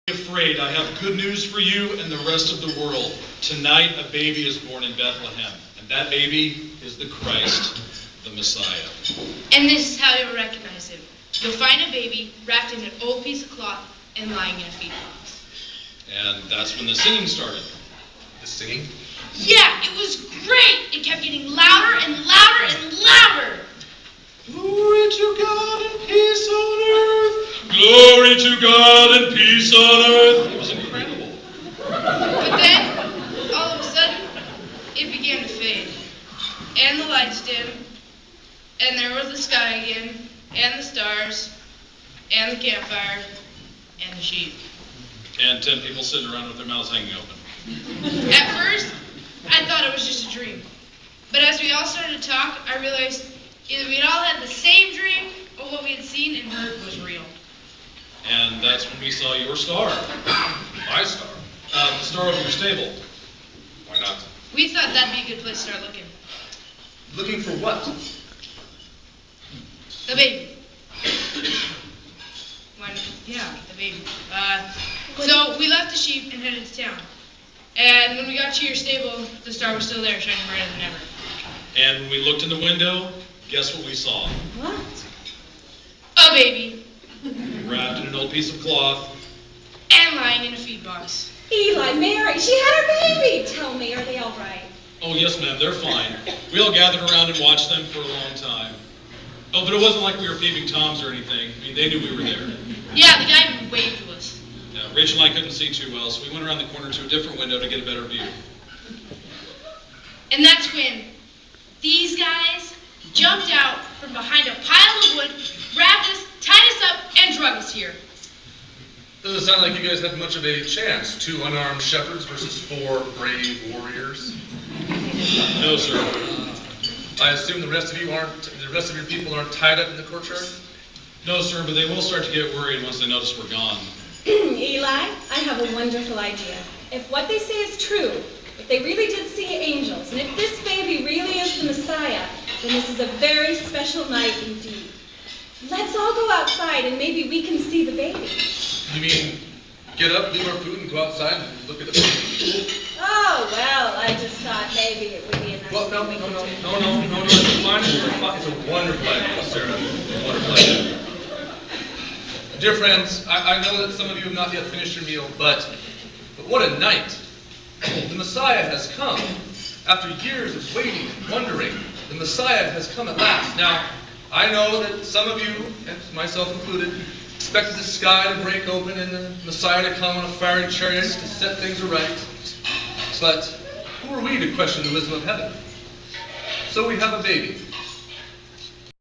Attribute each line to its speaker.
Speaker 1: Afraid, I have good news for you and the rest of the world. Tonight a baby is born in Bethlehem, and that baby is the Christ, the Messiah.
Speaker 2: And this is how you'll recognize him. You'll find a baby wrapped in an old piece of cloth and lying in a feed box.
Speaker 1: And that's when the singing started.
Speaker 3: The singing?
Speaker 2: Yeah, it was great! It kept getting louder and louder and louder!
Speaker 1: Glory to God and peace on earth. Glory to God and peace on earth. It was incredible.
Speaker 2: But then, all of a sudden, it began to fade. And the lights dimmed. And there was the sky again. And the stars. And the campfire. And the sheep.
Speaker 1: And 10 people sitting around with their mouths hanging open.
Speaker 2: At first, I thought it was just a dream. But as we all started to talk, I realized either we'd all had the same dream, or what we had seen and heard was real.
Speaker 1: And that's when we saw your star.
Speaker 3: My star?
Speaker 1: The star over your stable.
Speaker 3: Why not?
Speaker 2: We thought that'd be a good place to start looking.
Speaker 3: Looking for what?
Speaker 2: The baby. The baby. So we left the sheep and headed to town. And when we got to your stable, the star was still there, shining brighter than ever.
Speaker 1: And when we looked in the window, guess what we saw?
Speaker 2: What? A baby.
Speaker 1: Wrapped in an old piece of cloth.
Speaker 2: And lying in a feed box.
Speaker 4: Eli, Mary, she had her baby. Tell me, are they all right?
Speaker 1: Oh, yes, ma'am, they're fine. We all gathered around and watched them for a long time. Oh, but it wasn't like we were peeping Toms or anything. I mean, they knew we were there.
Speaker 2: Yeah, the guy even waved to us.
Speaker 1: Yeah, Rachel and I couldn't see too well, so we went around the corner to a different window to get a better view.
Speaker 2: And that's when these guys jumped out from behind a pile of wood, grabbed us, tied us up, and drug us here.
Speaker 3: Doesn't sound like you guys had much of a chance. 2 unarmed shepherds versus 4 brave warriors.
Speaker 1: No, sir.
Speaker 3: I assume the rest of your people aren't tied up in the courtyard?
Speaker 1: No, sir, but they will start to get worried once they notice we're gone.
Speaker 4: Eli, I have a wonderful idea. If what they say is true, if they really did see angels, and if this baby really is the Messiah, then this is a very special night indeed. Let's all go outside and maybe we can see the baby.
Speaker 3: You mean get up, leave our food, and go outside and look at the baby?
Speaker 4: Oh, well, I just thought maybe it would be a nice
Speaker 3: Well, no,
Speaker 4: thing we could do.
Speaker 3: it's fine. It's a wonderful idea, Sarah. It's a wonderful idea. Dear friends, I know that some of you have not yet finished your meal, but what a night. The Messiah has come. After years of waiting and wondering, the Messiah has come at last. Now, I know that some of you, and myself included, expected the sky to break open and the Messiah to come on a fiery chariot to set things aright. But who are we to question the wisdom of heaven? So we have a baby,